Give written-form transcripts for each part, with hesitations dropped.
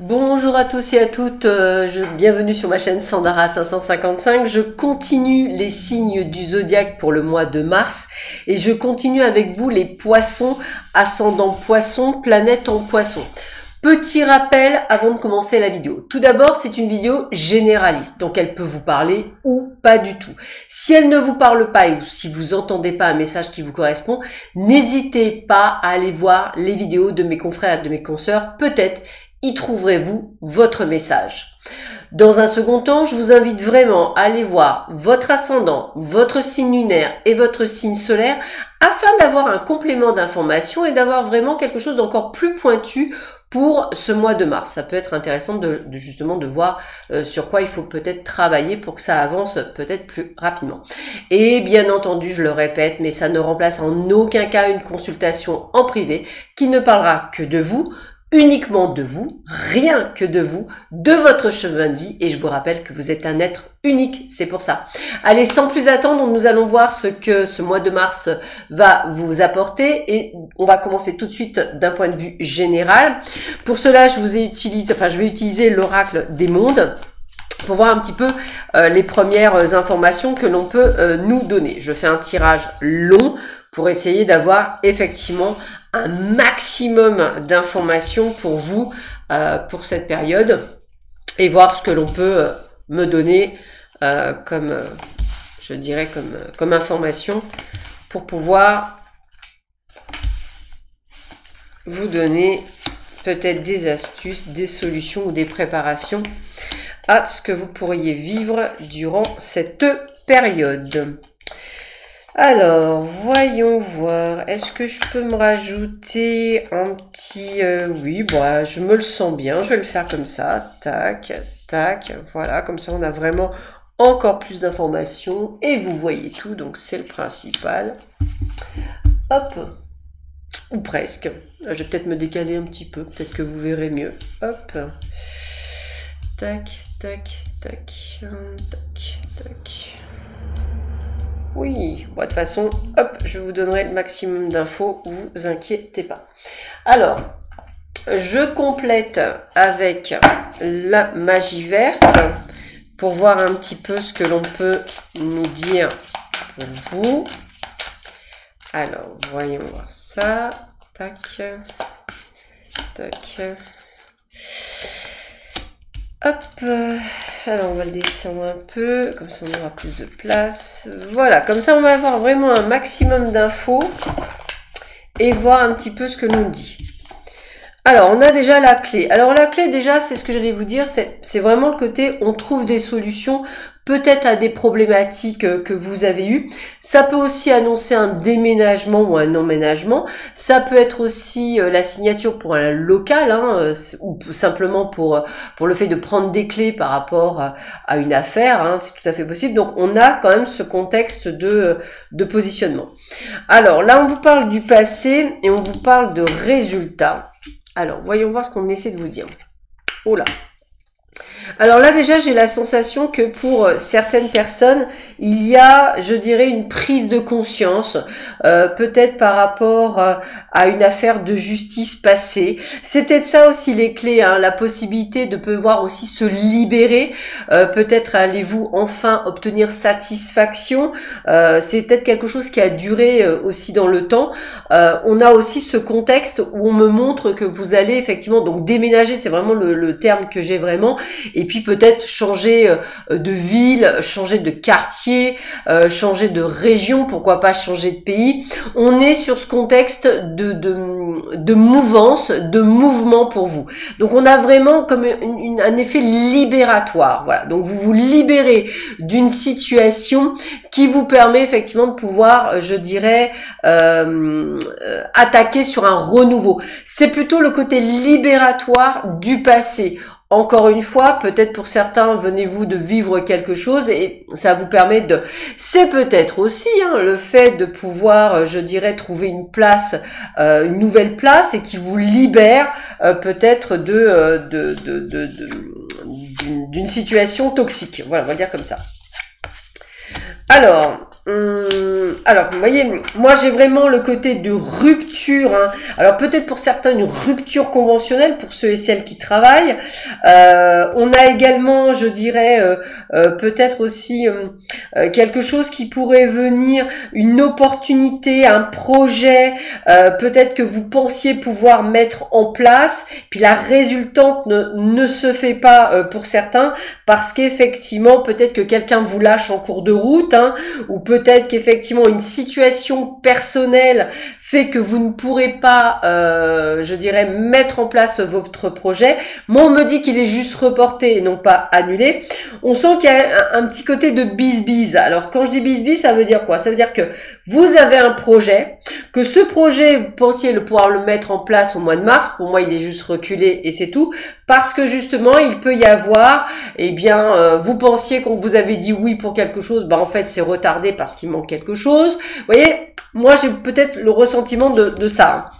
Bonjour à tous et à toutes, bienvenue sur ma chaîne Sandara 555. Je continue les signes du zodiaque pour le mois de mars et je continue avec vous les poissons, ascendant poisson, planète en poisson. Petit rappel avant de commencer la vidéo. Tout d'abord, c'est une vidéo généraliste, donc elle peut vous parler ou pas du tout. Si elle ne vous parle pas ou si vous entendez pas un message qui vous correspond, n'hésitez pas à aller voir les vidéos de mes confrères et de mes consoeurs. Peut-être y trouverez-vous votre message. Dans un second temps, je vous invite vraiment à aller voir votre ascendant, votre signe lunaire et votre signe solaire afin d'avoir un complément d'information et d'avoir vraiment quelque chose d'encore plus pointu pour ce mois de mars. Ça peut être intéressant justement de voir sur quoi il faut peut-être travailler pour que ça avance peut-être plus rapidement. Et bien entendu, je le répète, mais ça ne remplace en aucun cas une consultation en privé qui ne parlera que de vous, uniquement de vous, rien que de vous, de votre chemin de vie, et je vous rappelle que vous êtes un être unique, c'est pour ça. Allez, sans plus attendre, nous allons voir ce que ce mois de mars va vous apporter, et on va commencer tout de suite d'un point de vue général. Pour cela, je vais utiliser l'oracle des mondes pour voir un petit peu les premières informations que l'on peut nous donner. Je fais un tirage long pour essayer d'avoir effectivement un maximum d'informations pour vous pour cette période et voir ce que l'on peut me donner comme information pour pouvoir vous donner peut-être des astuces, des solutions ou des préparations à ce que vous pourriez vivre durant cette période. Alors, voyons voir. Est-ce que je peux me rajouter un petit... oui, bah, je me le sens bien. Je vais le faire comme ça. Tac, tac. Voilà, comme ça, on a vraiment encore plus d'informations. Et vous voyez tout, donc c'est le principal. Hop. Ou presque. Je vais peut-être me décaler un petit peu. Peut-être que vous verrez mieux. Hop. Tac, tac, tac. Tac, tac. Oui, bon, de toute façon, hop, je vous donnerai le maximum d'infos, vous inquiétez pas. Alors, je complète avec la magie verte pour voir un petit peu ce que l'on peut nous dire pour vous. Alors, voyons voir ça. Tac, tac. Hop, alors on va le descendre un peu, comme ça on aura plus de place. Voilà, comme ça on va avoir vraiment un maximum d'infos et voir un petit peu ce que nous dit. Alors, on a déjà la clé. Alors, la clé, déjà, c'est ce que j'allais vous dire, c'est vraiment le côté, on trouve des solutions, peut-être à des problématiques que vous avez eues. Ça peut aussi annoncer un déménagement ou un emménagement. Ça peut être aussi la signature pour un local, hein, ou simplement pour le fait de prendre des clés par rapport à une affaire, hein, c'est tout à fait possible. Donc, on a quand même ce contexte de positionnement. Alors, là, on vous parle du passé et on vous parle de résultats. Alors, voyons voir ce qu'on essaie de vous dire. Oh là! Alors là, déjà, j'ai la sensation que pour certaines personnes, il y a, je dirais, une prise de conscience, peut-être par rapport à une affaire de justice passée. C'est peut-être ça aussi les clés, hein, la possibilité de pouvoir aussi se libérer. Peut-être allez-vous enfin obtenir satisfaction. C'est peut-être quelque chose qui a duré aussi dans le temps. On a aussi ce contexte où on me montre que vous allez effectivement donc déménager, c'est vraiment le terme que j'ai vraiment. Et puis peut-être changer de ville, changer de quartier, changer de région, pourquoi pas changer de pays. On est sur ce contexte de mouvance, de mouvement pour vous. Donc on a vraiment comme un effet libératoire. Voilà. Donc vous vous libérez d'une situation qui vous permet effectivement de pouvoir, je dirais, attaquer sur un renouveau. C'est plutôt le côté libératoire du passé. encore une fois, peut-être pour certains, venez-vous de vivre quelque chose et ça vous permet de... C'est peut-être aussi le fait de pouvoir, je dirais, trouver une place, une nouvelle place et qui vous libère peut-être d'une situation toxique. Voilà, on va le dire comme ça. Alors, vous voyez, moi j'ai vraiment le côté de rupture. Alors peut-être pour certains une rupture conventionnelle pour ceux et celles qui travaillent. On a également, je dirais, peut-être aussi quelque chose qui pourrait venir, une opportunité, un projet, peut-être que vous pensiez pouvoir mettre en place, puis la résultante ne se fait pas pour certains, parce qu'effectivement, peut-être que quelqu'un vous lâche en cours de route, ou peut-être qu'effectivement une situation personnelle fait que vous ne pourrez pas, je dirais, mettre en place votre projet. Moi, on me dit qu'il est juste reporté et non pas annulé. On sent qu'il y a un petit côté de bise-bise. Alors, quand je dis bise-bise, ça veut dire quoi? Ça veut dire que vous avez un projet, que ce projet, vous pensiez pouvoir le mettre en place au mois de mars. Pour moi, il est juste reculé et c'est tout. Parce que justement, il peut y avoir, eh bien, vous pensiez qu'on vous avait dit oui pour quelque chose, en fait, c'est retardé parce qu'il manque quelque chose. Vous voyez, moi, j'ai peut-être le ressentiment de ça.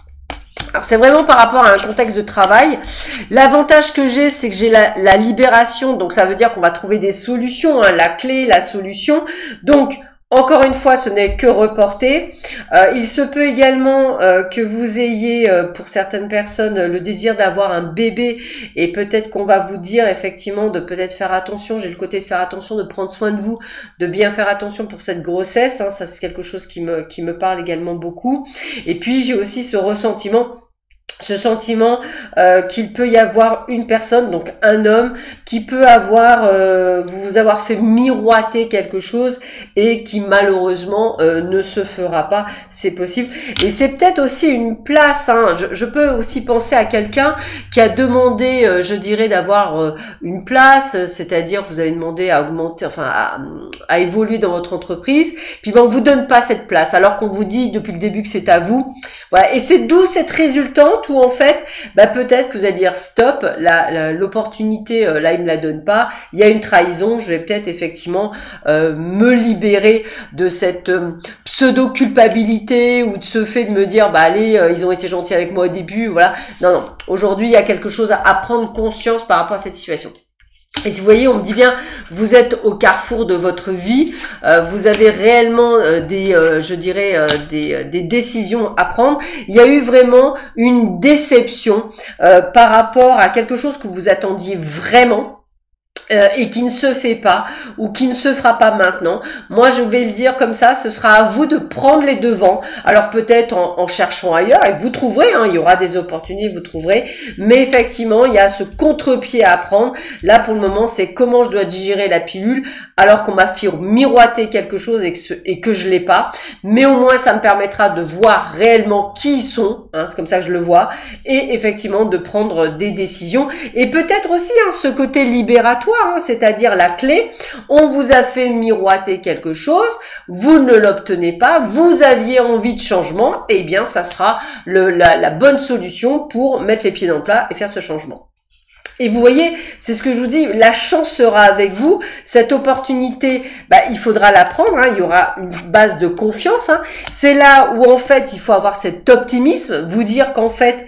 Alors, c'est vraiment par rapport à un contexte de travail. L'avantage que j'ai, c'est que j'ai la libération. Donc, ça veut dire qu'on va trouver des solutions, la clé, la solution. Donc, encore une fois, ce n'est que reporté. Il se peut également que vous ayez, pour certaines personnes, le désir d'avoir un bébé et peut-être qu'on va vous dire effectivement de peut-être faire attention. J'ai le côté de faire attention, de prendre soin de vous, de bien faire attention pour cette grossesse. Ça, c'est quelque chose qui me parle également beaucoup. Et puis, j'ai aussi ce sentiment qu'il peut y avoir une personne, donc un homme, qui peut vous avoir fait miroiter quelque chose et qui malheureusement ne se fera pas. C'est possible. Et c'est peut-être aussi une place. Je peux aussi penser à quelqu'un qui a demandé, je dirais, d'avoir une place, c'est-à-dire vous avez demandé à augmenter, enfin à évoluer dans votre entreprise, puis on vous donne pas cette place, alors qu'on vous dit depuis le début que c'est à vous. Voilà. Et c'est d'où cette résultante où en fait, peut-être que vous allez dire stop, l'opportunité, là il me la donne pas, il y a une trahison, je vais peut-être effectivement me libérer de cette pseudo-culpabilité ou de ce fait de me dire, allez, ils ont été gentils avec moi au début, voilà. Non, aujourd'hui il y a quelque chose à prendre conscience par rapport à cette situation. Et si vous voyez, on me dit bien, vous êtes au carrefour de votre vie, vous avez réellement des décisions à prendre. Il y a eu vraiment une déception par rapport à quelque chose que vous attendiez vraiment. Et qui ne se fait pas ou qui ne se fera pas maintenant. Moi, je vais le dire comme ça, ce sera à vous de prendre les devants. Alors peut-être en cherchant ailleurs, et vous trouverez, il y aura des opportunités, vous trouverez. Mais effectivement, il y a ce contre-pied à prendre. Là, pour le moment, c'est comment je dois digérer la pilule alors qu'on m'a fait miroiter quelque chose et que je l'ai pas. Mais au moins, ça me permettra de voir réellement qui ils sont. C'est comme ça que je le vois. Et effectivement, de prendre des décisions. Et peut-être aussi ce côté libératoire. C'est-à-dire la clé, on vous a fait miroiter quelque chose, vous ne l'obtenez pas, vous aviez envie de changement, et bien ça sera la bonne solution pour mettre les pieds dans le plat et faire ce changement. Et vous voyez, c'est ce que je vous dis, la chance sera avec vous, cette opportunité, il faudra la prendre, il y aura une base de confiance, c'est là où en fait il faut avoir cet optimisme, vous dire qu'en fait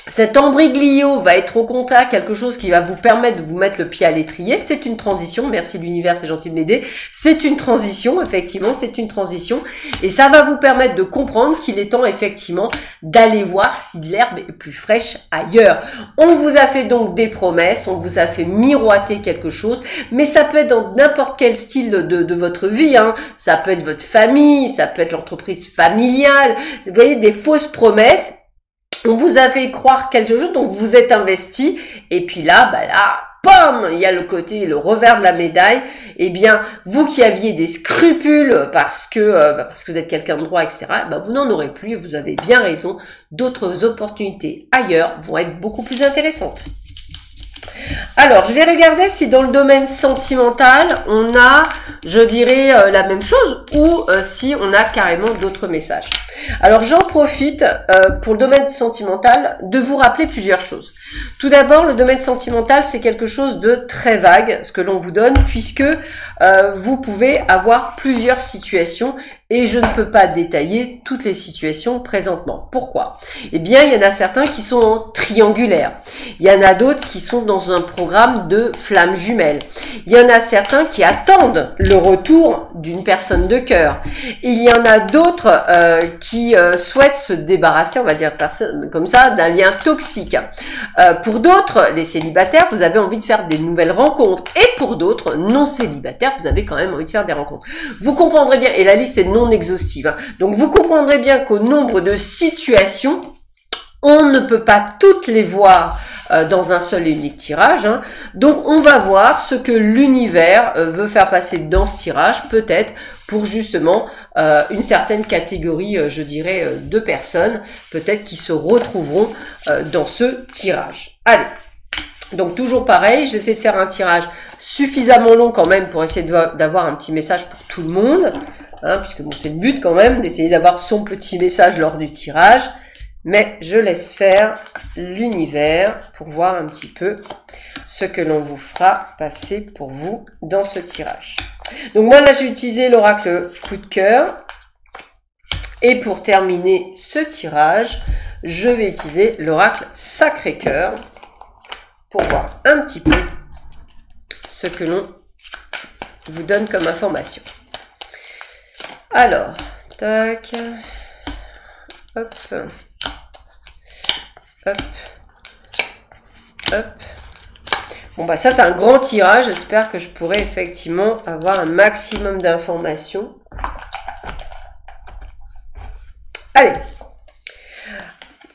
cet embryglio va être au contraire quelque chose qui va vous permettre de vous mettre le pied à l'étrier. C'est une transition. Merci l'univers, c'est gentil de m'aider. C'est une transition, effectivement, c'est une transition. Et ça va vous permettre de comprendre qu'il est temps, effectivement, d'aller voir si l'herbe est plus fraîche ailleurs. On vous a fait donc des promesses, on vous a fait miroiter quelque chose, mais ça peut être dans n'importe quel style de votre vie. Ça peut être votre famille, ça peut être l'entreprise familiale. Vous voyez, des fausses promesses. On vous a fait croire quelque chose, donc vous êtes investi, et puis là, pom, il y a le revers de la médaille. Eh bien, vous qui aviez des scrupules parce que vous êtes quelqu'un de droit, etc., vous n'en aurez plus, et vous avez bien raison. D'autres opportunités ailleurs vont être beaucoup plus intéressantes. Alors, je vais regarder si dans le domaine sentimental, on a, je dirais, la même chose ou si on a carrément d'autres messages. Alors, j'en profite pour le domaine sentimental de vous rappeler plusieurs choses. Tout d'abord, le domaine sentimental, c'est quelque chose de très vague, ce que l'on vous donne, puisque vous pouvez avoir plusieurs situations et je ne peux pas détailler toutes les situations présentement. Pourquoi? Eh bien, il y en a certains qui sont en triangulaire. Il y en a d'autres qui sont dans un programme de flammes jumelles. Il y en a certains qui attendent le retour d'une personne de cœur. Il y en a d'autres qui souhaitent se débarrasser, on va dire comme ça, d'un lien toxique. Pour d'autres, les célibataires, vous avez envie de faire des nouvelles rencontres. Et pour d'autres, non célibataires, vous avez quand même envie de faire des rencontres. Vous comprendrez bien, et la liste est non exhaustive, hein. Donc vous comprendrez bien qu'au nombre de situations, on ne peut pas toutes les voir dans un seul et unique tirage, hein. Donc on va voir ce que l'univers veut faire passer dans ce tirage, peut-être pour justement une certaine catégorie, je dirais, de personnes, peut-être qui se retrouveront dans ce tirage. Allez. Donc toujours pareil, j'essaie de faire un tirage suffisamment long quand même pour essayer d'avoir un petit message pour tout le monde, hein, puisque bon, c'est le but quand même d'essayer d'avoir son petit message lors du tirage, mais je laisse faire l'univers pour voir un petit peu ce que l'on vous fera passer pour vous dans ce tirage. Donc moi là j'ai utilisé l'oracle coup de cœur, et pour terminer ce tirage, je vais utiliser l'oracle Sacré-Cœur, pour voir un petit peu ce que l'on vous donne comme information. Alors, tac, hop, hop, hop. Bon bah ça c'est un grand tirage, j'espère que je pourrai effectivement avoir un maximum d'informations. Allez.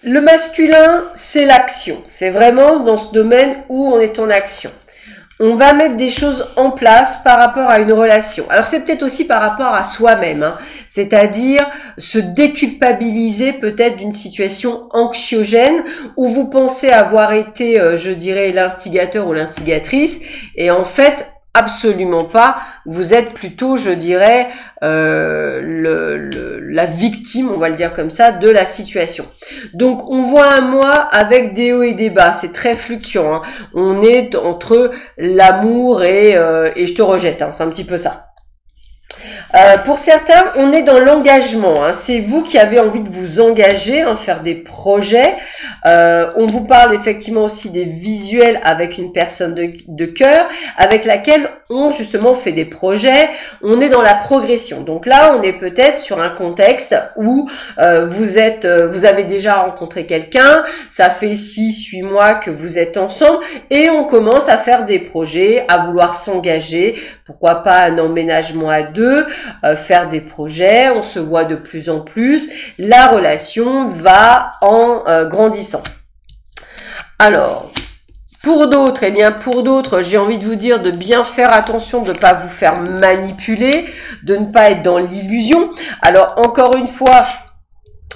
Le masculin, c'est l'action. C'est vraiment dans ce domaine où on est en action. On va mettre des choses en place par rapport à une relation. Alors c'est peut-être aussi par rapport à soi-même, hein. C'est-à-dire se déculpabiliser peut-être d'une situation anxiogène où vous pensez avoir été, je dirais, l'instigateur ou l'instigatrice, et en fait, absolument pas. Vous êtes plutôt, je dirais, la victime, on va le dire comme ça, de la situation. Donc, on voit un mois avec des hauts et des bas. C'est très fluctuant, hein. On est entre l'amour et je te rejette, hein. C'est un petit peu ça. Pour certains, on est dans l'engagement, hein. C'est vous qui avez envie de vous engager, hein, faire des projets. On vous parle effectivement aussi des visuels avec une personne de cœur, avec laquelle on justement fait des projets. On est dans la progression. Donc là, on est peut-être sur un contexte où vous avez déjà rencontré quelqu'un, ça fait 6-8 mois que vous êtes ensemble et on commence à faire des projets, à vouloir s'engager. Pourquoi pas un emménagement à deux, faire des projets, on se voit de plus en plus, la relation va en grandissant. Alors, pour d'autres, eh bien pour d'autres, j'ai envie de vous dire de bien faire attention, de ne pas vous faire manipuler, de ne pas être dans l'illusion. Alors, encore une fois,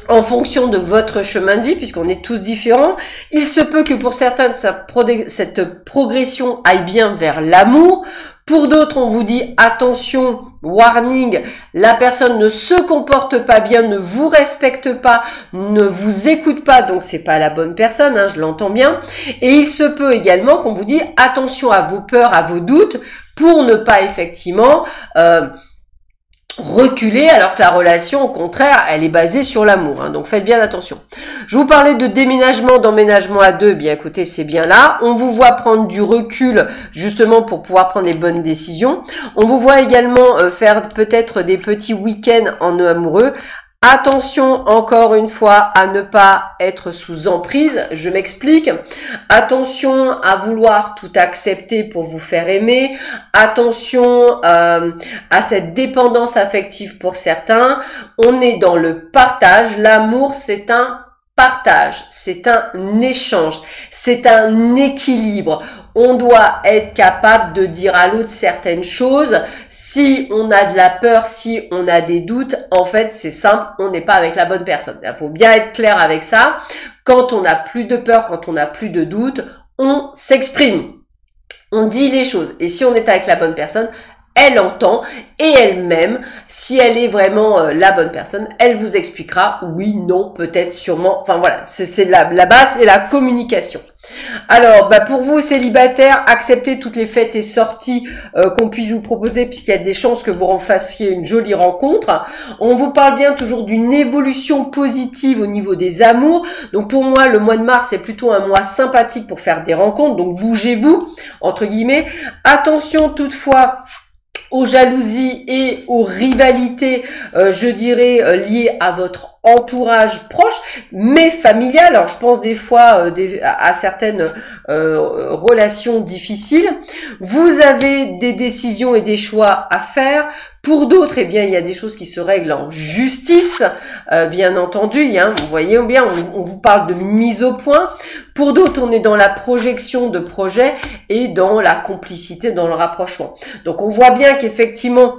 en fonction de votre chemin de vie, puisqu'on est tous différents, il se peut que pour certains, cette progression aille bien vers l'amour. Pour d'autres, on vous dit attention, warning, la personne ne se comporte pas bien, ne vous respecte pas, ne vous écoute pas, donc c'est pas la bonne personne, hein, je l'entends bien. Et il se peut également qu'on vous dise attention à vos peurs, à vos doutes, pour ne pas effectivement reculer, alors que la relation, au contraire, elle est basée sur l'amour, hein, donc faites bien attention. Je vous parlais de déménagement, d'emménagement à deux, bien écoutez, c'est bien là. On vous voit prendre du recul, justement, pour pouvoir prendre les bonnes décisions. On vous voit également faire peut-être des petits week-ends en amoureux. Attention, encore une fois, à ne pas être sous emprise, je m'explique. Attention à vouloir tout accepter pour vous faire aimer. Attention à cette dépendance affective pour certains. On est dans le partage. L'amour, c'est un partage, c'est un échange, c'est un équilibre. On doit être capable de dire à l'autre certaines choses. Si on a de la peur, si on a des doutes, en fait, c'est simple, on n'est pas avec la bonne personne. Il faut bien être clair avec ça. Quand on n'a plus de peur, quand on n'a plus de doutes, on s'exprime. On dit les choses. Et si on est avec la bonne personne, elle entend et elle-même, si elle est vraiment la bonne personne, elle vous expliquera oui, non, peut-être, sûrement. Enfin voilà, c'est la base et la communication. Alors, pour vous, célibataires, acceptez toutes les fêtes et sorties qu'on puisse vous proposer, puisqu'il y a des chances que vous fassiez une jolie rencontre. On vous parle bien toujours d'une évolution positive au niveau des amours. Donc, pour moi, le mois de mars est plutôt un mois sympathique pour faire des rencontres. Donc, bougez-vous, entre guillemets. Attention toutefois aux jalousies et aux rivalités, je dirais, liées à votre entourage proche, mais familial. Alors, je pense des fois à certaines relations difficiles. Vous avez des décisions et des choix à faire. Pour d'autres, eh bien, il y a des choses qui se règlent en justice, bien entendu. Hein, vous voyez bien, on vous parle de mise au point. Pour d'autres, on est dans la projection de projets et dans la complicité, dans le rapprochement. Donc, on voit bien qu'effectivement,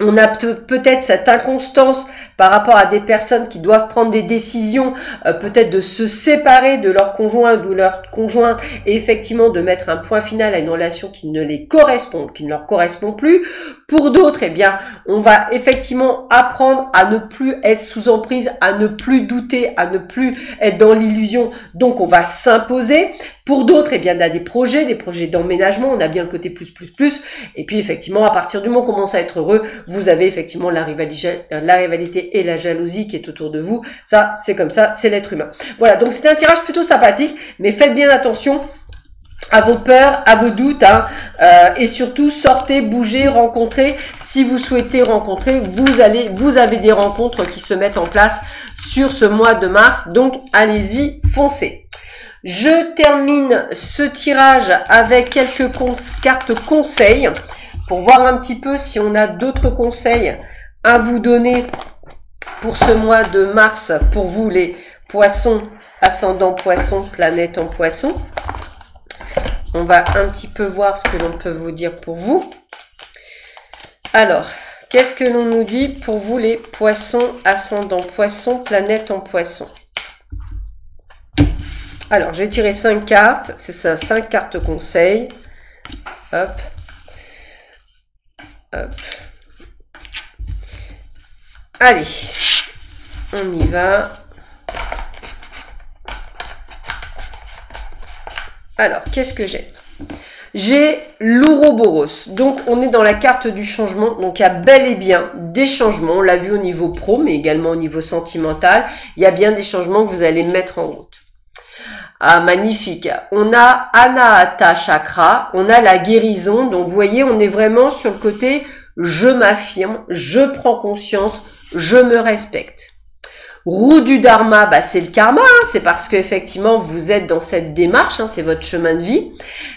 on a peut-être cette inconstance par rapport à des personnes qui doivent prendre des décisions, peut-être de se séparer de leur conjoint ou de leur conjointe et effectivement de mettre un point final à une relation qui ne leur correspond plus. Pour d'autres, eh bien, on va effectivement apprendre à ne plus être sous emprise, à ne plus douter, à ne plus être dans l'illusion. Donc, on va s'imposer. Pour d'autres, eh bien, on a des projets d'emménagement. On a bien le côté plus. Et puis, effectivement, à partir du moment où on commence à être heureux, vous avez effectivement la rivalité et la jalousie qui est autour de vous. Ça, c'est comme ça, c'est l'être humain. Voilà, donc c'est un tirage plutôt sympathique, mais faites bien attention à vos peurs, à vos doutes, hein, et surtout sortez, bougez, rencontrez. Si vous souhaitez rencontrer, vous avez des rencontres qui se mettent en place sur ce mois de mars, donc allez-y, foncez. Je termine ce tirage avec quelques cartes conseils pour voir un petit peu si on a d'autres conseils à vous donner pour ce mois de mars, pour vous les poissons, ascendant poisson, planète en poisson. On va un petit peu voir ce que l'on peut vous dire pour vous. Alors, qu'est-ce que l'on nous dit pour vous les poissons, ascendant poisson, planète en poisson? Alors, je vais tirer 5 cartes. C'est ça, 5 cartes conseils. Hop. Hop. Allez, on y va. Alors, qu'est-ce que j'ai? J'ai l'Ouroboros. Donc, on est dans la carte du changement. Donc, il y a bel et bien des changements. On l'a vu au niveau pro, mais également au niveau sentimental. Il y a bien des changements que vous allez mettre en route. Ah, magnifique. On a Anahata Chakra, on a la guérison. Donc, vous voyez, on est vraiment sur le côté je m'affirme, je prends conscience, je me respecte. Roue du Dharma, c'est le karma, hein, c'est parce que effectivement vous êtes dans cette démarche, hein, c'est votre chemin de vie.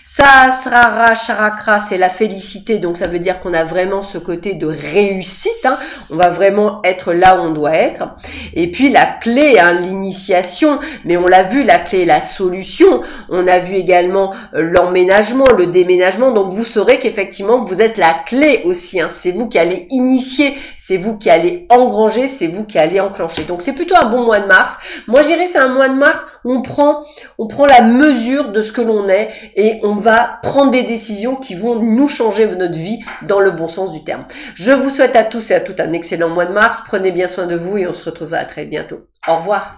Sahasrara Chakra, c'est la félicité, donc ça veut dire qu'on a vraiment ce côté de réussite, hein, on va vraiment être là où on doit être. Et puis la clé, hein, l'initiation, mais on l'a vu, la clé est la solution. On a vu également l'emménagement, le déménagement, donc vous saurez qu'effectivement vous êtes la clé aussi, hein, c'est vous qui allez initier, c'est vous qui allez engranger, c'est vous qui allez enclencher. Donc c'est plutôt un bon mois de mars. Moi, je dirais c'est un mois de mars où on prend la mesure de ce que l'on est et on va prendre des décisions qui vont nous changer notre vie dans le bon sens du terme. Je vous souhaite à tous et à toutes un excellent mois de mars. Prenez bien soin de vous et on se retrouve à très bientôt. Au revoir.